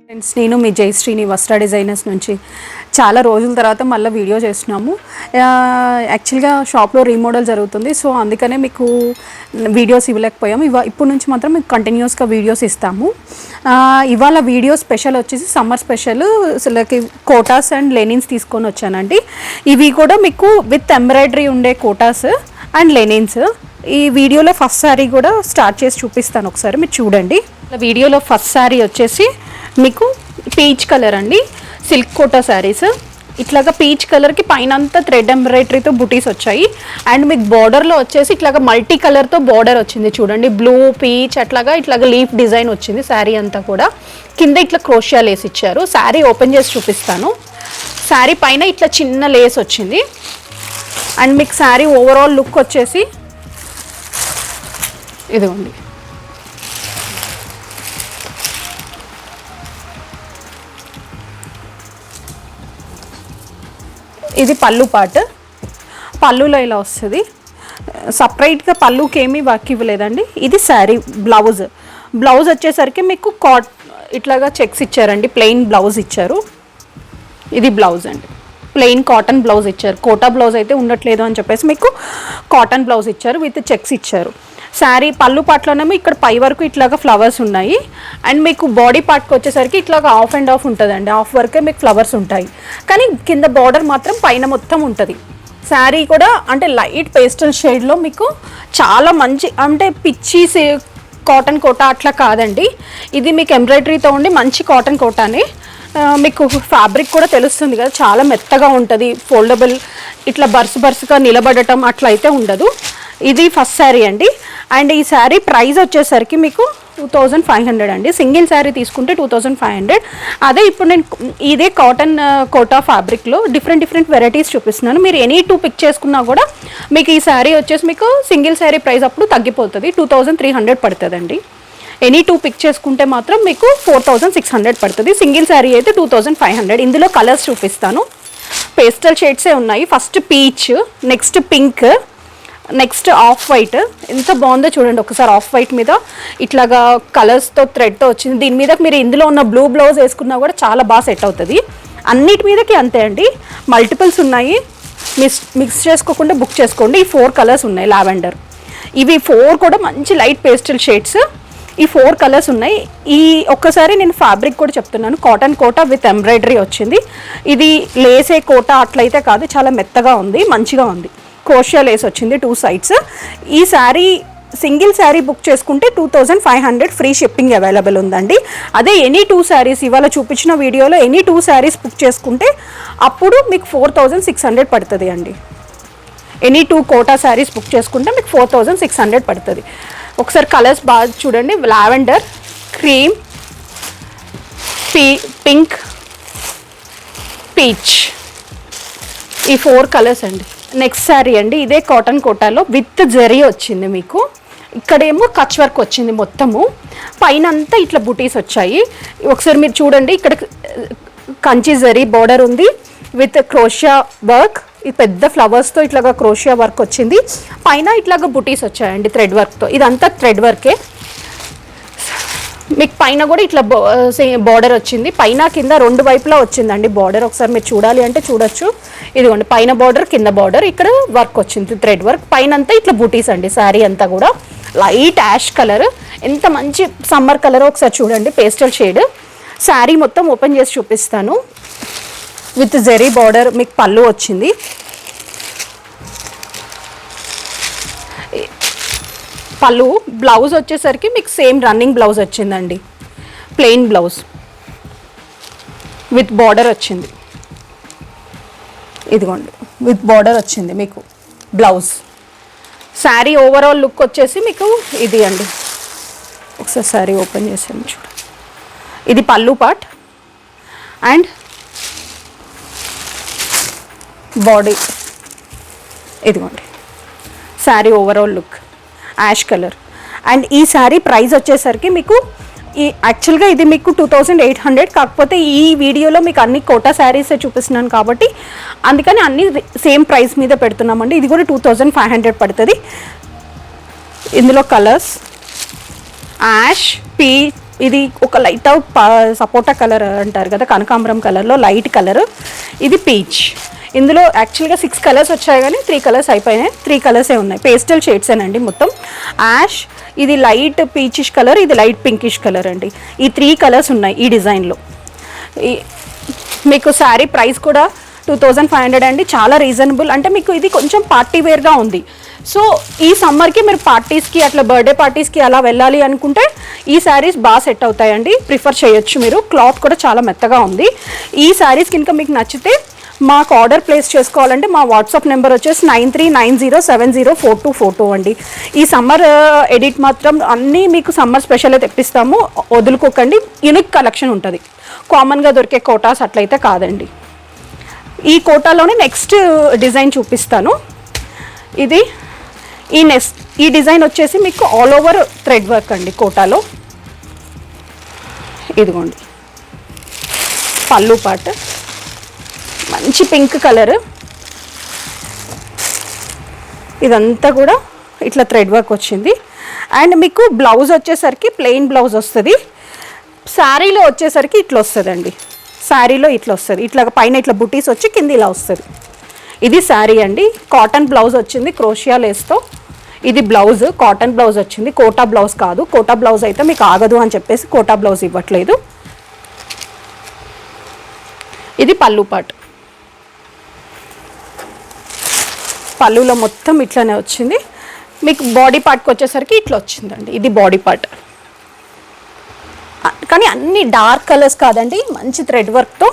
Friends, నేను మీ జయశ్రీని వస్త్ర designers నుంచి చాలా రోజుల తర్వాత మళ్ళీ వీడియో చేస్తున్నాము. యాక్చువల్గా షాప్లో రీమోడల్ జరుగుతుంది, సో అందుకనే మీకు వీడియోస్ ఇవ్వలేకపోయాము. ఇప్పుడు నుంచి మాత్రం మీకు కంటిన్యూస్గా వీడియోస్ ఇస్తాము. ఇవాళ వీడియో స్పెషల్ వచ్చేసి summer special Kotas and linens తీసుకొని వచ్చానండి. ఇవి కూడా మీకు విత్ ఎంబ్రాయిడరీ ఉండే కోటాస్ అండ్ లెనిన్స్. ఈ వీడియోలో ఫస్ట్ శారీ కూడా స్టార్ట్ చేసి చూపిస్తాను, ఒకసారి మీరు చూడండి. వీడియోలో ఫస్ట్ శారీ వచ్చేసి మీకు పీచ్ కలర్ అండి, సిల్క్ కోటా శారీస్. ఇట్లాగా పీచ్ కలర్కి పైన అంతా థ్రెడ్ ఎంబ్రాయిడరీతో బుటీస్ వచ్చాయి. అండ్ మీకు బార్డర్లో వచ్చేసి ఇట్లాగా మల్టీ కలర్తో బార్డర్ వచ్చింది చూడండి, బ్లూ పీచ్ అట్లాగా ఇట్లాగా లీఫ్ డిజైన్ వచ్చింది శారీ అంతా కూడా. కింద ఇట్లా క్రోషియా లేస్ ఇచ్చారు. శారీ ఓపెన్ చేసి చూపిస్తాను. శారీ పైన ఇట్లా చిన్న లేస్ వచ్చింది. అండ్ మీకు శారీ ఓవరాల్ లుక్ వచ్చేసి ఇదిగోండి. ఇది పళ్ళు పార్ట్. పళ్ళులో ఇలా వస్తుంది. సపరేట్గా పళ్ళుకి ఏమీ వర్క్ ఇవ్వలేదండి. ఇది శారీ బ్లౌజ్. బ్లౌజ్ వచ్చేసరికి మీకు ఇట్లాగా చెక్స్ ఇచ్చారండి, ప్లెయిన్ బ్లౌజ్ ఇచ్చారు. ఇది బ్లౌజ్ అండి, ప్లెయిన్ కాటన్ బ్లౌజ్ ఇచ్చారు. కోటా బ్లౌజ్ అయితే ఉండట్లేదు అని చెప్పేసి మీకు కాటన్ బ్లౌజ్ ఇచ్చారు, విత్ చెక్స్ ఇచ్చారు. శారీ పళ్ళు పార్ట్లోనేమో ఇక్కడ పై వరకు ఇట్లాగా ఫ్లవర్స్ ఉన్నాయి. అండ్ మీకు బాడీ పార్ట్కి వచ్చేసరికి ఇట్లాగా ఆఫ్ అండ్ ఆఫ్ ఉంటుందండి, ఆఫ్ వరకే మీకు ఫ్లవర్స్ ఉంటాయి. కానీ కింద బార్డర్ మాత్రం పైన మొత్తం ఉంటుంది. శారీ కూడా అంటే లైట్ పేస్టల్ షేడ్లో మీకు చాలా మంచి, అంటే పిచ్చి కాటన్ కోటా అట్లా కాదండి. ఇది మీకు ఎంబ్రాయిడరీతో ఉండి మంచి కాటన్ కోటానే. మీకు ఫ్యాబ్రిక్ కూడా తెలుస్తుంది కదా, చాలా మెత్తగా ఉంటుంది. ఫోల్డబుల్, ఇట్లా బర్సుగా నిలబడటం అట్లా అయితే ఉండదు. ఇది ఫస్ట్ శారీ అండి. అండ్ ఈ శారీ ప్రైస్ వచ్చేసరికి మీకు 2500 అండి. సింగిల్ శారీ తీసుకుంటే 2500. అదే ఇప్పుడు నేను ఇదే కాటన్ కోటా ఫ్యాబ్రిక్లో డిఫరెంట్ వెరైటీస్ చూపిస్తున్నాను. మీరు ఎనీ 2 పిక్ చేసుకున్నా కూడా మీకు ఈ శారీ వచ్చేసి మీకు సింగిల్ శారీ ప్రైస్ అప్పుడు తగ్గిపోతుంది, 2300 పడుతుందండి. ఎనీ 2 పిక్ చేసుకుంటే మాత్రం మీకు 4600 పడుతుంది. సింగిల్ శారీ అయితే 2500. ఇందులో కలర్స్ చూపిస్తాను. పేస్టల్ షేడ్సే ఉన్నాయి. First peach, next pink, next off white. ఎంత బాగుందో చూడండి ఒకసారి. ఆఫ్ వైట్ మీద ఇట్లాగా కలర్స్తో థ్రెడ్తో వచ్చింది. దీని మీద మీరు ఇందులో ఉన్న బ్లూ బ్లౌజ్ వేసుకున్నా కూడా చాలా బాగా సెట్ అవుతుంది. అన్నిటి మీదకి అంతే అండి. మల్టిపుల్స్ ఉన్నాయి, మిక్స్ చేసుకోకుండా బుక్ చేసుకోండి. ఈ 4 కలర్స్ ఉన్నాయి. లావెండర్, ఇవి 4 కూడా మంచి లైట్ పేస్టల్ షేడ్స్. ఈ 4 కలర్స్ ఉన్నాయి. ఈ ఒక్కసారి నేను ఫ్యాబ్రిక్ కూడా చెప్తున్నాను. కాటన్ కోటా విత్ ఎంబ్రాయిడరీ వచ్చింది. ఇది లేసే కోటా అట్లయితే కాదు, చాలా మెత్తగా ఉంది, మంచిగా ఉంది. క్రోషియా లేస్ వచ్చింది 2 సైడ్స్. ఈ శారీ సింగిల్ శారీ బుక్ చేసుకుంటే 2500 ఫ్రీ షిప్పింగ్ అవైలబుల్ ఉందండి. అదే ఎనీ 2 శారీస్ ఇవాళ చూపించిన వీడియోలో ఎనీ 2 శారీస్ బుక్ చేసుకుంటే అప్పుడు మీకు 4600 పడుతుంది అండి. ఎనీ 2 కోటా శారీస్ బుక్ చేసుకుంటే మీకు 4600 పడుతుంది. ఒకసారి కలర్స్ బాగా చూడండి. లావెండర్, క్రీమ్, పింక్, పీచ్, ఈ 4 కలర్స్ అండి. నెక్స్ట్ శారీ అండి. ఇదే కాటన్ కోటాలో విత్ జరీ వచ్చింది మీకు. ఇక్కడేమో కచ్ వర్క్ వచ్చింది మొత్తము. పైన అంతా ఇట్లా బుటీస్ వచ్చాయి. ఒకసారి మీరు చూడండి, ఇక్కడ కంచి జరీ బార్డర్ ఉంది విత్ క్రోషియా వర్క్. ఈ పెద్ద ఫ్లవర్స్తో ఇట్లాగా క్రోషియా వర్క్ వచ్చింది. పైన ఇట్లాగా బుటీస్ వచ్చాయండి థ్రెడ్ వర్క్తో. ఇదంతా థ్రెడ్ వర్కే. మీకు పైన కూడా ఇట్లా బార్డర్ వచ్చింది. పైన కింద 2 వైపులా వచ్చిందండి బార్డర్. ఒకసారి మీరు చూడాలి అంటే చూడొచ్చు. ఇదిగోండి, పైన బార్డర్, కింద బార్డర్, ఇక్కడ వర్క్ వచ్చింది థ్రెడ్ వర్క్. పైన అంతా ఇట్లా బూటీస్ అండి. శారీ అంతా కూడా లైట్ యాష్ కలర్, ఎంత మంచి సమ్మర్ కలర్. ఒకసారి చూడండి, పేస్టల్ షేడ్. శారీ మొత్తం ఓపెన్ చేసి చూపిస్తాను. విత్ జెరీ బార్డర్ మీకు పళ్ళు వచ్చింది. పళ్ళు బ్లౌజ్ వచ్చేసరికి మీకు సేమ్ రన్నింగ్ బ్లౌజ్ వచ్చిందండి, ప్లెయిన్ బ్లౌజ్ విత్ బార్డర్ వచ్చింది. ఇదిగోండి, విత్ బార్డర్ వచ్చింది మీకు బ్లౌజ్. శారీ ఓవరాల్ లుక్ వచ్చేసి మీకు ఇది అండి. ఒకసారి శారీ ఓపెన్ చేసాను చూడండి. ఇది పళ్ళు పార్ట్ అండ్ బాడీ. ఇదిగోండి sari overall look ash colour. And ఈ శారీ ప్రైస్ వచ్చేసరికి మీకు యాక్చువల్గా ఇది మీకు 2800. కాకపోతే ఈ వీడియోలో మీకు అన్ని కోటా శారీసే చూపిస్తున్నాను కాబట్టి అందుకని అన్ని సేమ్ ప్రైస్ మీద పెడుతున్నామండి. ఇది కూడా 2500 పడుతుంది. ఇందులో కలర్స్ యాష్, ఇది ఒక లైట్ అవుట్ సపోటా కలర్ అంటారు కదా, కనకాంబరం కలర్లో లైట్ కలర్. ఇది పీచ్. ఇందులో యాక్చువల్గా 6 కలర్స్ వచ్చాయి కానీ 3 కలర్స్ అయిపోయినాయి. 3 కలర్సే ఉన్నాయి, పేస్టల్ షేడ్సేనండి మొత్తం. యాష్, ఇది లైట్ పీచిష్ కలర్, ఇది లైట్ పింకిష్ కలర్ అండి. ఈ 3 కలర్స్ ఉన్నాయి ఈ డిజైన్లో. మీకు శారీ ప్రైస్ కూడా 2500 అండి, చాలా రీజనబుల్. అంటే మీకు ఇది కొంచెం పార్టీ వేర్గా ఉంది. సో ఈ సమ్మర్కి మీరు పార్టీస్కి అట్లా బర్త్డే పార్టీస్కి అలా వెళ్ళాలి అనుకుంటే ఈ శారీస్ బాగా సెట్ అవుతాయండి, ప్రిఫర్ చేయొచ్చు మీరు. క్లాత్ కూడా చాలా మెత్తగా ఉంది. ఈ శారీస్ కనుక మీకు నచ్చితే మాకు ఆర్డర్ ప్లేస్ చేసుకోవాలంటే మా వాట్సాప్ నెంబర్ వచ్చేసి 9390704242 అండి. ఈ సమ్మర్ ఎడిట్ మాత్రం అన్నీ మీకు సమ్మర్ స్పెషల్ తెప్పిస్తాము, వదులుకోకండి. యూనిక్ కలెక్షన్ ఉంటుంది, కామన్గా దొరికే కోటాస్ అట్లయితే కాదండి. ఈ కోటాలోనే నెక్స్ట్ డిజైన్ చూపిస్తాను. ఇది ఈ డిజైన్ వచ్చేసి మీకు ఆల్ ఓవర్ థ్రెడ్ వర్క్ అండి కోటాలో. ఇదిగోండి పళ్ళు పార్ట్, మంచి పింక్ కలర్. ఇదంతా కూడా ఇట్లా థ్రెడ్ వర్క్ వచ్చింది. అండ్ మీకు బ్లౌజ్ వచ్చేసరికి ప్లెయిన్ బ్లౌజ్ వస్తుంది. శారీలో వచ్చేసరికి ఇట్లా వస్తుందండి, శారీలో ఇట్లా వస్తుంది, ఇట్లా పైన ఇట్లా బుటీస్ వచ్చి కింద ఇలా వస్తుంది. ఇది శారీ అండి, కాటన్ బ్లౌజ్ వచ్చింది క్రోషియా లేస్తో. ఇది బ్లౌజ్, కాటన్ బ్లౌజ్ వచ్చింది, కోటా బ్లౌజ్ కాదు. కోటా బ్లౌజ్ అయితే మీకు ఆగదు అని చెప్పేసి కోటా బ్లౌజ్ ఇవ్వట్లేదు. ఇది పళ్ళు పార్ట్, పళ్ళులో మొత్తం ఇట్లానే వచ్చింది. మీకు బాడీ పార్ట్కి వచ్చేసరికి ఇట్లా వచ్చిందండి, ఇది బాడీ పార్ట్. కానీ అన్ని డార్క్ కలర్స్ కాదండి, మంచి థ్రెడ్ వర్క్తో.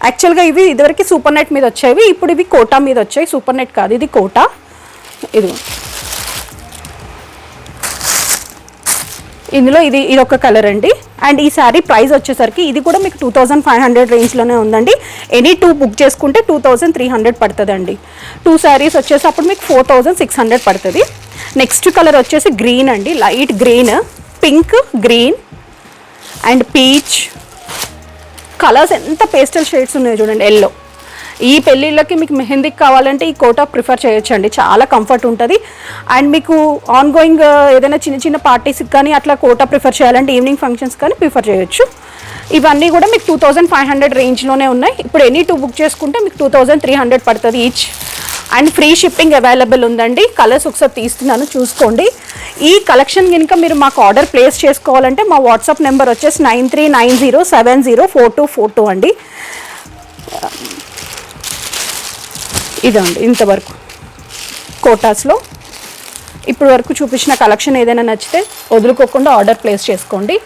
యాక్చువల్గా ఇవి ఇదివరకు సూపర్ నెట్ మీద వచ్చేవి, ఇప్పుడు ఇవి కోటా మీద వచ్చాయి. సూపర్ నెట్ కాదు, ఇది కోటా. ఇది ఇందులో ఇది ఒక కలర్ అండి. అండ్ ఈ శారీ ప్రైస్ వచ్చేసరికి ఇది కూడా మీకు 2500 రేంజ్లోనే ఉందండి. ఎనీ 2 బుక్ చేసుకుంటే 2300 పడుతుందండి. 2 శారీస్ వచ్చేసి అప్పుడు మీకు 4600 పడుతుంది. నెక్స్ట్ కలర్ వచ్చేసి గ్రీన్ అండి, light green, pink, green and peach. Colours ఎంత పేస్టల్ షేడ్స్ ఉన్నాయో చూడండి. ఎల్లో. ఈ పెళ్ళిళ్ళకి మీకు మెహందీకి కావాలంటే ఈ కోటా ప్రిఫర్ చేయొచ్చండి, చాలా కంఫర్ట్ ఉంటుంది. అండ్ మీకు ఆన్ గోయింగ్ ఏదైనా చిన్న చిన్న పార్టీస్కి కానీ అట్లా కోటా ప్రిఫర్ చేయాలంటే ఈవినింగ్ ఫంక్షన్స్ కానీ ప్రిఫర్ చేయొచ్చు. ఇవన్నీ కూడా మీకు 2500 రేంజ్లోనే ఉన్నాయి. ఇప్పుడు ఎనీ 2 బుక్ చేసుకుంటే మీకు 2300 పడుతుంది each. And free shipping available ఉందండి. కలర్స్ ఒకసారి తీస్తున్నాను చూసుకోండి. ఈ కలెక్షన్ కనుక మీరు మాకు ఆర్డర్ ప్లేస్ చేసుకోవాలంటే మా వాట్సాప్ నెంబర్ వచ్చేసి 9390704242 అండి. ఇదండి ఇంతవరకు కోటాస్లో. ఇప్పుడు వరకు చూపించిన కలెక్షన్ ఏదైనా నచ్చితే వదులుకోకుండా ఆర్డర్ ప్లేస్ చేసుకోండి.